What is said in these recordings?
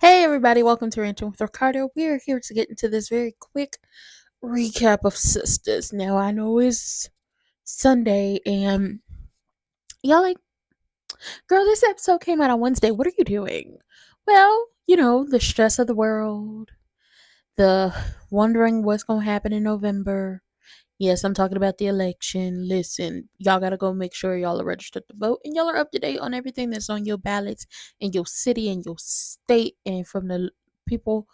Hey everybody, welcome to Ranting with Ricardo. We are here to get into this very quick recap of Sistas. Now I know it's Sunday and y'all like, girl, this episode came out on Wednesday. What are you doing? Well, the stress of the world, the wondering what's gonna happen in November. Yes, I'm talking about the election. Listen, y'all gotta go make sure y'all are registered to vote and y'all are up to date on everything that's on your ballots in your city and your state and from the people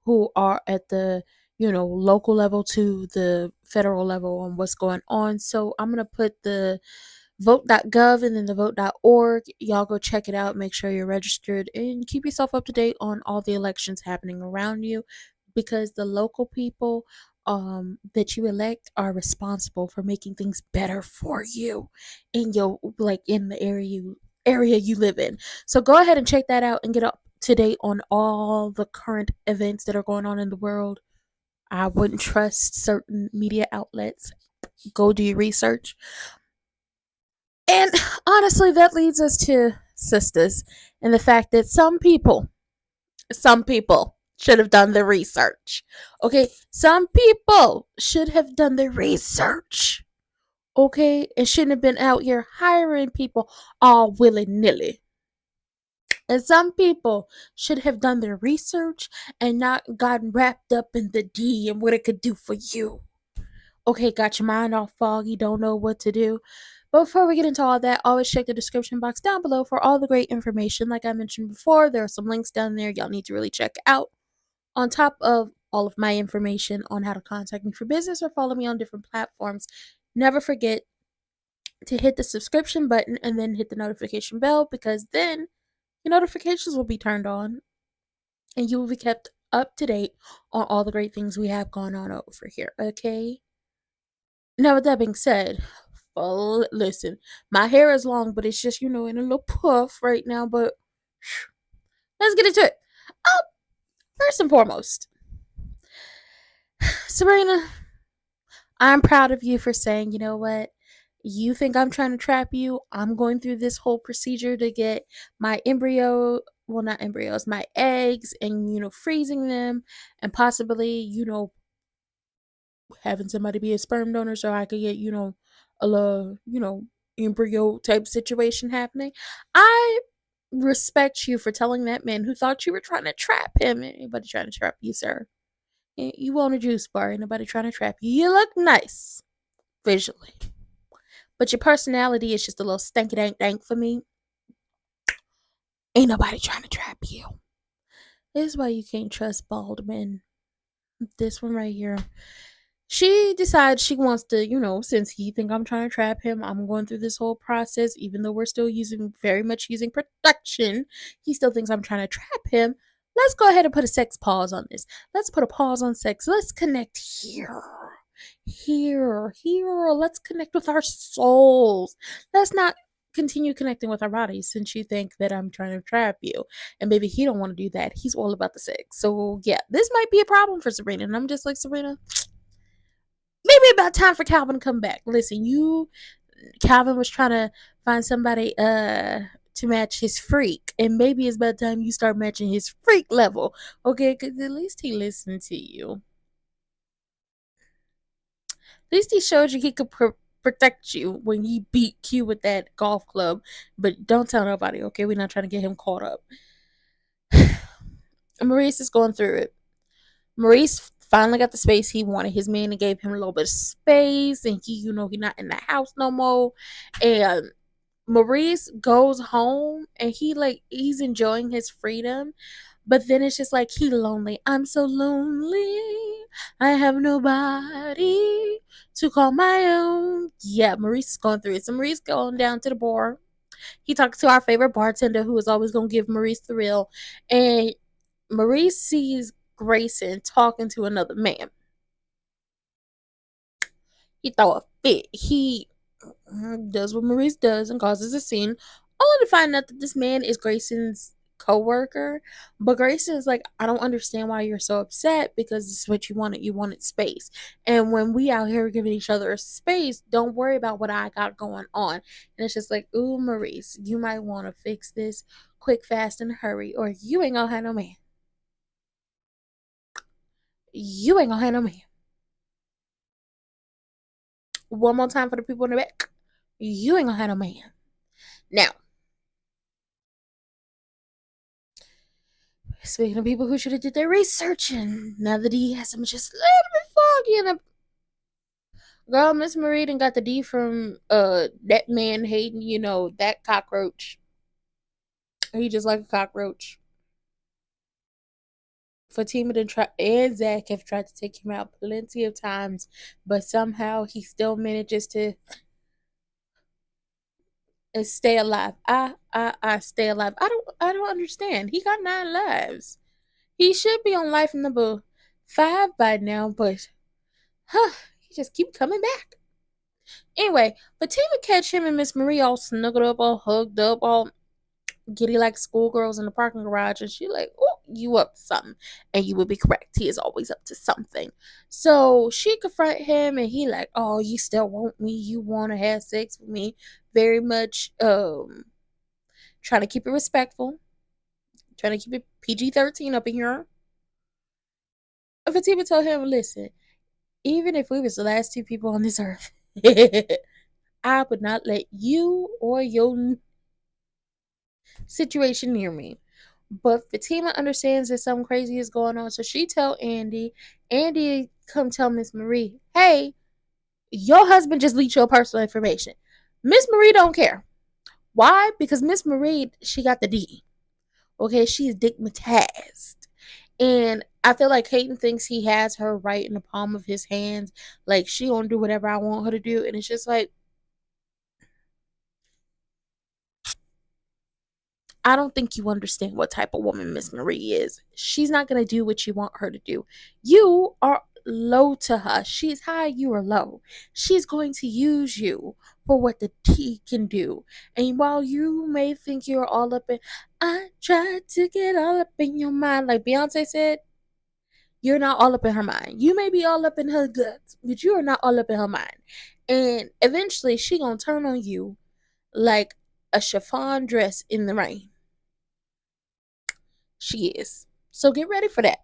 who are at the local level to the federal level on what's going on. So I'm gonna put the vote.gov and then the vote.org. Y'all go check it out, make sure you're registered, and keep yourself up to date on all the elections happening around you because the local people that you elect are responsible for making things better for you in your in the area you live in. So go ahead and check that out and get up to date on all the current events that are going on in the world. I wouldn't trust certain media outlets. Go do your research. And honestly, that leads us to Sistas and the fact that some people should have done the research. Okay, some people should have done the research. Okay, and shouldn't have been out here hiring people all willy nilly. And some people should have done their research and not gotten wrapped up in the D and what it could do for you. Okay, got your mind all foggy, don't know what to do. But before we get into all that, always check the description box down below for all the great information. Like I mentioned before, there are some links down there y'all need to really check out. On top of all of my information on how to contact me for business or follow me on different platforms, never forget to hit the subscription button and then hit the notification bell because then your notifications will be turned on and you will be kept up to date on all the great things we have going on over here, okay? Now, with that being said, well, listen, my hair is long, but it's just, in a little puff right now, but let's get into it. Oh, first and foremost, Sabrina, I'm proud of you for saying, you know what? You think I'm trying to trap you? I'm going through this whole procedure to get my embryo, well, not embryos, my eggs, and, freezing them, and possibly, having somebody be a sperm donor so I could get, a little, embryo type situation happening. I respect you for telling that man who thought you were trying to trap him. Anybody trying to trap you, sir? You own a juice bar. Ain't nobody trying to trap you. You look nice visually, but your personality is just a little stanky dank dank for me. Ain't nobody trying to trap you. This is why you can't trust bald men. This one right here. She decides she wants to, since he think I'm trying to trap him, I'm going through this whole process, even though we're still very much using protection. He still thinks I'm trying to trap him. Let's go ahead and put a sex pause on this. Let's put a pause on sex. Let's connect here. Here. Let's connect with our souls. Let's not continue connecting with our bodies since you think that I'm trying to trap you. And maybe he don't want to do that. He's all about the sex. So yeah, this might be a problem for Sabrina. And I'm just like, Sabrina, maybe about time for Calvin to come back. Listen, Calvin was trying to find somebody to match his freak, and maybe it's about time you start matching his freak level, okay? Because at least he listened to you. At least he showed you he could protect you when he beat Q with that golf club. But don't tell nobody, okay? We're not trying to get him caught up. Maurice is going through it. Maurice finally got the space he wanted. His man gave him a little bit of space, and he's not in the house no more. And Maurice goes home, and he's enjoying his freedom, but then it's just like he lonely. I'm so lonely. I have nobody to call my own. Yeah, Maurice is going through it. So Maurice going down to the bar. He talks to our favorite bartender, who is always gonna give Maurice the real, and Maurice sees Grayson talking to another man. He throw a fit. He does what Maurice does and causes a scene, only to find out that this man is Grayson's co-worker. But Grayson is like, I don't understand why you're so upset because this is what you wanted. You wanted space. And when we out here giving each other space, don't worry about what I got going on. And it's just like, ooh, Maurice, you might want to fix this quick, fast, and hurry, or you ain't gonna have no man. You ain't gonna have no man. One more time for the people in the back. You ain't gonna have no man. Now, speaking of people who should have did their research, and now that he has them just a little bit foggy in the girl, Miss Marie done got the D from that man Hayden, that cockroach. He just like a cockroach. Fatima and Zach have tried to take him out plenty of times, but somehow he still manages to stay alive. I stay alive. I don't understand. He got 9 lives. He should be on life number 5 by now, but he just keep coming back. Anyway, Fatima catch him and Miss Marie all snuggled up, all hugged up, all giddy like schoolgirls in the parking garage, and she like, oh, you up to something. And you would be correct. He is always up to something. So she confront him and he like, oh, you still want me? You want to have sex with me? Very much trying to keep it respectful, trying to keep it PG-13 up in here. Fatima told him, listen, even if we was the last 2 people on this earth, I would not let you or your situation near me. But Fatima understands that something crazy is going on, so she tell Andy. Andy come tell Miss Marie, hey, your husband just leaked your personal information. Miss Marie don't care. Why? Because Miss Marie, she got the D. Okay, she's digmatized. And I feel like Hayden thinks he has her right in the palm of his hands. Like, she gonna do whatever I want her to do. And it's just like, I don't think you understand what type of woman Miss Marie is. She's not going to do what you want her to do. You are low to her. She's high, you are low. She's going to use you for what the T can do. And while you may think you're all up in, I tried to get all up in your mind, like Beyonce said, you're not all up in her mind. You may be all up in her guts, but you are not all up in her mind. And eventually she going to turn on you like a chiffon dress in the rain. She is. So get ready for that.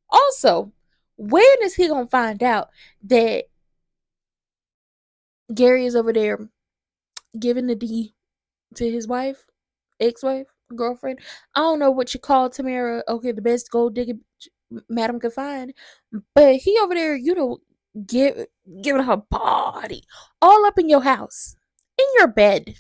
Also, when is he gonna find out that Gary is over there giving the D to his wife, ex-wife, girlfriend? I don't know what you call Tamara. Okay, the best gold digger Madam could find, but he over there, give giving her body all up in your house, in your bed.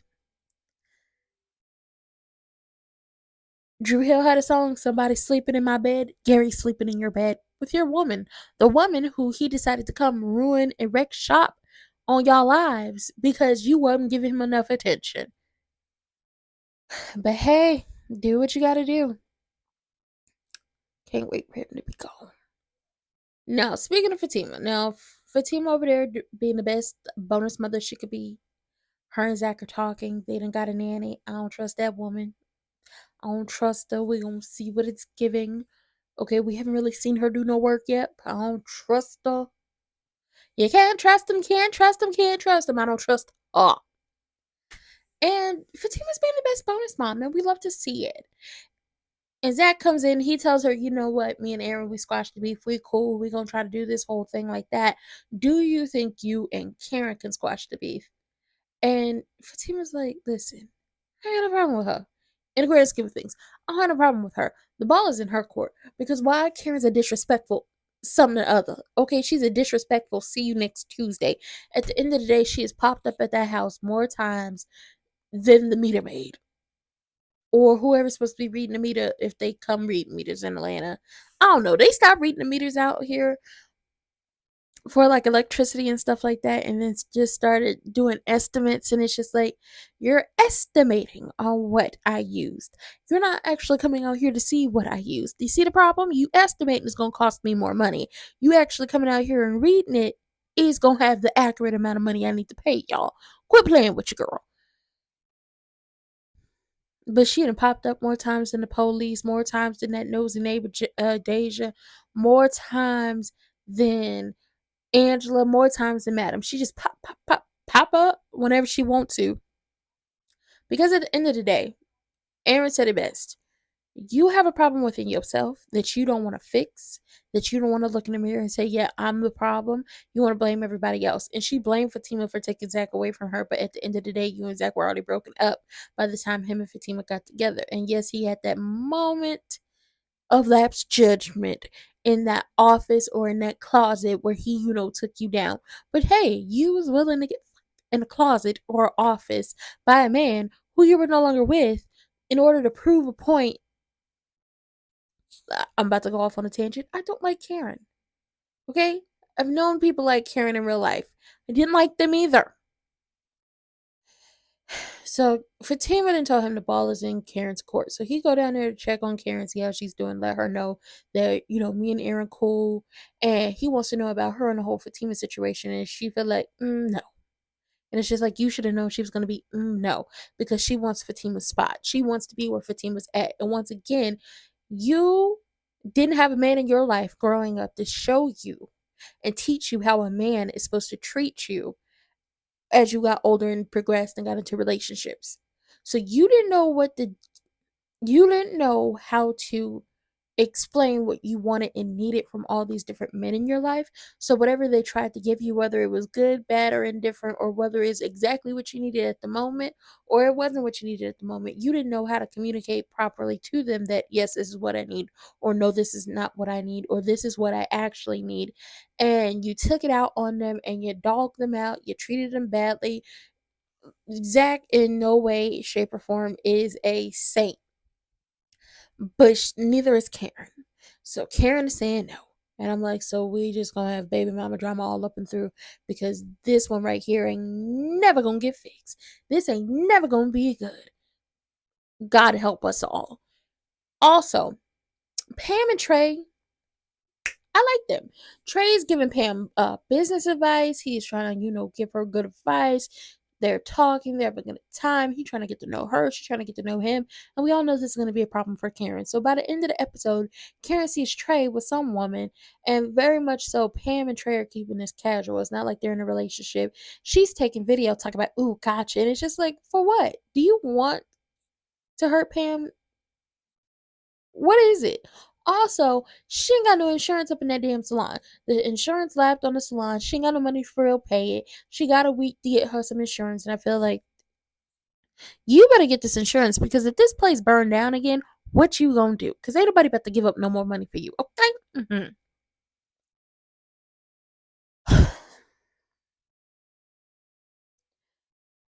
Drew Hill had a song, Somebody Sleeping in My Bed, Gary sleeping in your bed with your woman. The woman who he decided to come ruin and wreck shop on y'all lives because you wasn't giving him enough attention. But hey, do what you gotta do. Can't wait for him to be gone. Now, speaking of Fatima, Fatima over there being the best bonus mother she could be. Her and Zach are talking. They done got a nanny. I don't trust that woman. I don't trust her. We gonna see what it's giving. Okay, we haven't really seen her do no work yet. I don't trust her. You can't trust him, can't trust him, can't trust him. I don't trust her. And Fatima's being the best bonus mom, and we love to see it. And Zach comes in, he tells her, you know what, me and Aaron, we squashed the beef, we cool, we gonna try to do this whole thing like that. Do you think you and Karen can squash the beef? And Fatima's like, listen, I got no problem with her. In the grand scheme of things, I have no problem with her. The ball is in her court. Because why? Karen's a disrespectful something or other. Okay, she's a disrespectful see you next Tuesday. At the end of the day, she has popped up at that house more times than the meter maid. Or whoever's supposed to be reading the meter if they come read meters in Atlanta. I don't know. They stopped reading the meters out here for like electricity and stuff like that, and then just started doing estimates, and it's just like, you're estimating on what I used. You're not actually coming out here to see what I used. Do you see the problem? You estimating is going to cost me more money. You actually coming out here and reading it is going to have the accurate amount of money I need to pay y'all. Quit playing with your girl. But she done popped up more times than the police, more times than that nosy neighbor Deja, more times than Angela, more times than Madam. She just pop up whenever she wants to. Because at the end of the day, Aaron said it best. You have a problem within yourself that you don't want to fix, that you don't want to look in the mirror and say, yeah, I'm the problem. You want to blame everybody else. And she blamed Fatima for taking Zach away from her. But at the end of the day, you and Zach were already broken up by the time him and Fatima got together. And yes, he had that moment of lapsed judgment in that office or in that closet where he, took you down. But hey, you was willing to get in a closet or office by a man who you were no longer with in order to prove a point. I'm about to go off on a tangent. I don't like Karen. Okay? I've known people like Karen in real life. I didn't like them either. So Fatima didn't tell him the ball is in Karen's court. So he go down there to check on Karen, see how she's doing, let her know that, me and Aaron cool. And he wants to know about her and the whole Fatima situation. And she feel like, no. And it's just like, you should have known she was going to be, no. Because she wants Fatima's spot. She wants to be where Fatima's at. And once again, you didn't have a man in your life growing up to show you and teach you how a man is supposed to treat you as you got older and progressed and got into relationships. So you didn't know how to explain what you wanted and needed from all these different men in your life. So whatever they tried to give you, whether it was good, bad, or indifferent, or whether it's exactly what you needed at the moment, or it wasn't what you needed at the moment, you didn't know how to communicate properly to them that yes, this is what I need, or no, this is not what I need, or this is what I actually need. And you took it out on them and you dogged them out, you treated them badly. Zach in no way, shape, or form is a saint, but neither is Karen. So Karen is saying no. And I'm like, so we just gonna have baby mama drama all up and through because this one right here ain't never gonna get fixed. This ain't never gonna be good. God help us all. Also, Pam and Trey, I like them. Trey's giving Pam business advice. He's trying to, give her good advice. They're talking, they're having a good time. He's trying to get to know her. She's trying to get to know him. And we all know this is going to be a problem for Karen. So by the end of the episode, Karen sees Trey with some woman. And very much so, Pam and Trey are keeping this casual. It's not like they're in a relationship. She's taking video talking about, ooh, gotcha. And it's just like, for what? Do you want to hurt Pam? What is it? Also, she ain't got no insurance up in that damn salon. The insurance lapped on the salon. She ain't got no money for real pay it. She got a week to get her some insurance, and I feel like you better get this insurance because if this place burned down again, what you gonna do? Because ain't nobody about to give up no more money for you, okay?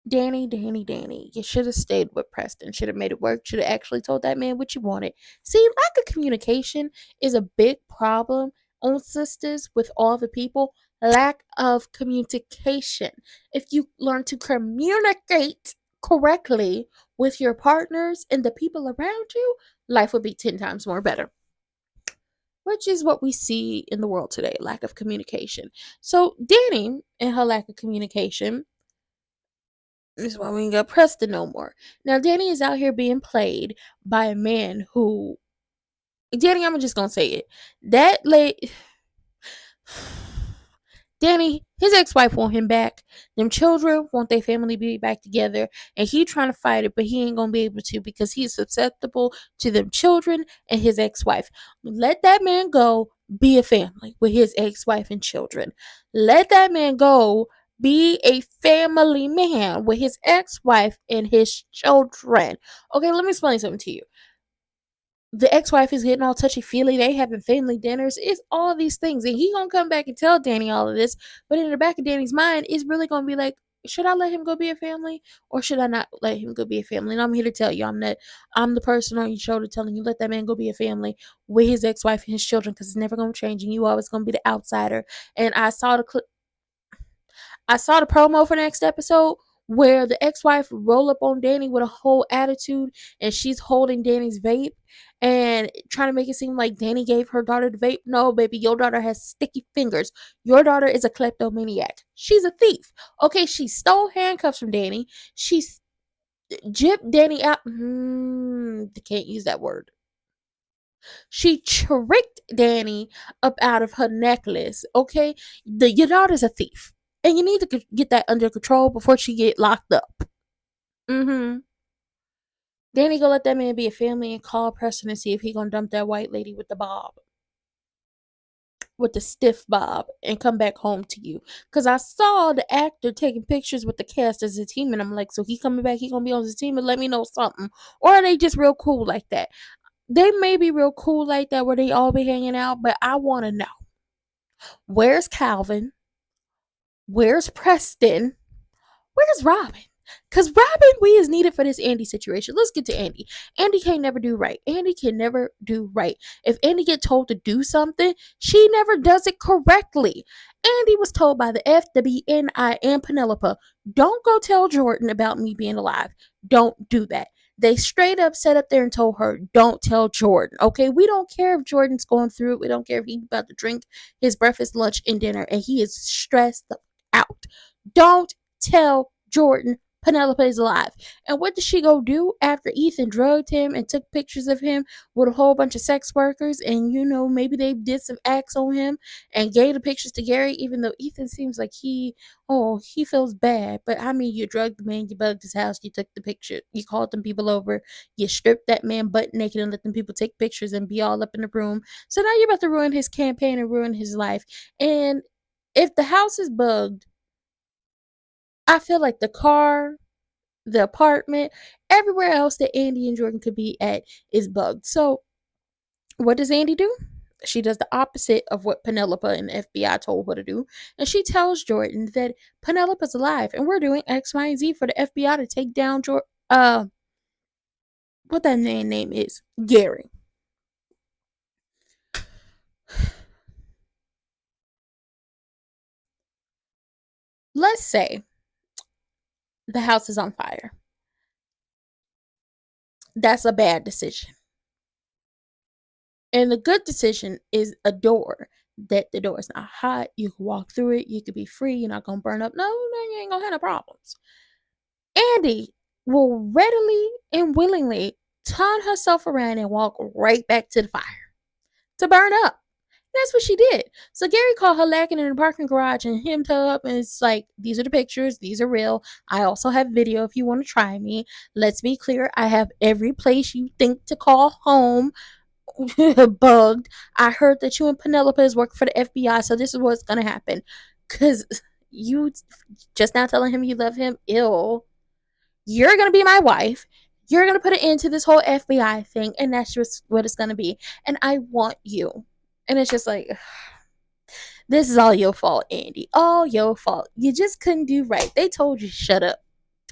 Danny, you should have stayed with Preston. Should have made it work. Should have actually told that man what you wanted. See, lack of communication is a big problem on Sisters with all the people. Lack of communication. If you learn to communicate correctly with your partners and the people around you, life would be 10 times more better. Which is what we see in the world today, lack of communication. So, Danny and her lack of communication, this is why we ain't got Preston no more. Now, Danny is out here being played by a man who, Danny, I'm just gonna say it. That late, Danny, his ex-wife want him back. Them children want their family to be back together, and he trying to fight it, but he ain't gonna be able to because he's susceptible to them children and his ex-wife. Let that man go. Be a family with his ex-wife and children. Let that man go be a family man with his ex-wife and his children. Okay, let me explain something to you. The ex-wife is getting all touchy-feely. They having family dinners. It's all these things. And he gonna come back and tell Danny all of this. But in the back of Danny's mind, it's really gonna be like, should I let him go be a family? Or should I not let him go be a family? And I'm here to tell you, I'm the person on your shoulder telling you, let that man go be a family with his ex-wife and his children, because it's never gonna change and you always gonna be the outsider. And I saw the promo for next episode where the ex-wife roll up on Danny with a whole attitude and she's holding Danny's vape and trying to make it seem like Danny gave her daughter the vape. No, baby, your daughter has sticky fingers. Your daughter is a kleptomaniac. She's a thief. Okay, she stole handcuffs from Danny. She gypped Danny out. Can't use that word. She tricked Danny up out of her necklace. Okay, your daughter's a thief, and you need to get that under control before she get locked up. Mm-hmm. Danny go let that man be a family and call Preston and see if he gonna dump that white lady with the bob, with the stiff bob, and come back home to you. Cause I saw the actor taking pictures with the cast as a team, and I'm like, so he coming back, he gonna be on his team, and let me know something. Or are they just real cool like that? They may be real cool like that where they all be hanging out, but I wanna know, where's Calvin? Where's Preston? Where's Robin? Because Robin, we is needed for this Andy situation. Let's get to Andy. Andy can never do right. Andy can never do right. If Andy get told to do something, she never does it correctly. Andy was told by the FWNI and Penelope, don't go tell Jordan about me being alive. Don't do that. They straight up sat up there and told her, don't tell Jordan. Okay, we don't care if Jordan's going through it. We don't care if he's about to drink his breakfast, lunch, and dinner, and he is stressed out. Don't tell Jordan Penelope is alive. And what did she go do after Ethan drugged him and took pictures of him with a whole bunch of sex workers? And maybe they did some acts on him and gave the pictures to Gary, even though Ethan seems like he feels bad. But I mean, you drugged the man, you bugged his house, you took the picture, you called them people over, you stripped that man butt naked and let them people take pictures and be all up in the room. So now you're about to ruin his campaign and ruin his life. And if the house is bugged, I feel like the car, the apartment, everywhere else that Andy and Jordan could be at is bugged. So, what does Andy do? She does the opposite of what Penelope and the FBI told her to do. And she tells Jordan that Penelope's alive and we're doing X, Y, and Z for the FBI to take down what that name is, Gary. Let's say the house is on fire. That's a bad decision. And the good decision is a door. That the door is not hot. You can walk through it. You could be free. You're not gonna burn up. No, you ain't gonna have no problems. Andy will readily and willingly turn herself around and walk right back to the fire to burn up. That's what she did. So Gary called her lacking in the parking garage and hemmed her up, and it's like, these are the pictures, these are real. I also have video if you want to try me. Let's be clear, I have every place you think to call home bugged. I heard that you and Penelope is working for the FBI, so this is what's gonna happen. Cause you just now telling him you love him, ill. You're gonna be my wife. You're gonna put an end to this whole FBI thing, and that's just what it's gonna be. And I want you. And it's just like, this is all your fault, Andy. All your fault. You just couldn't do right. They told you shut up.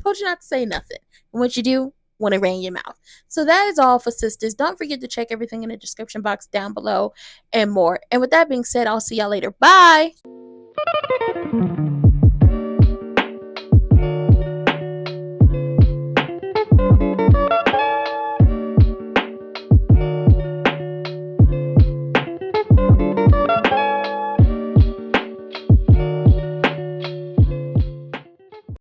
Told you not to say nothing. And what you do? Want to ran your mouth. So that is all for Sistas. Don't forget to check everything in the description box down below and more. And with that being said, I'll see y'all later. Bye.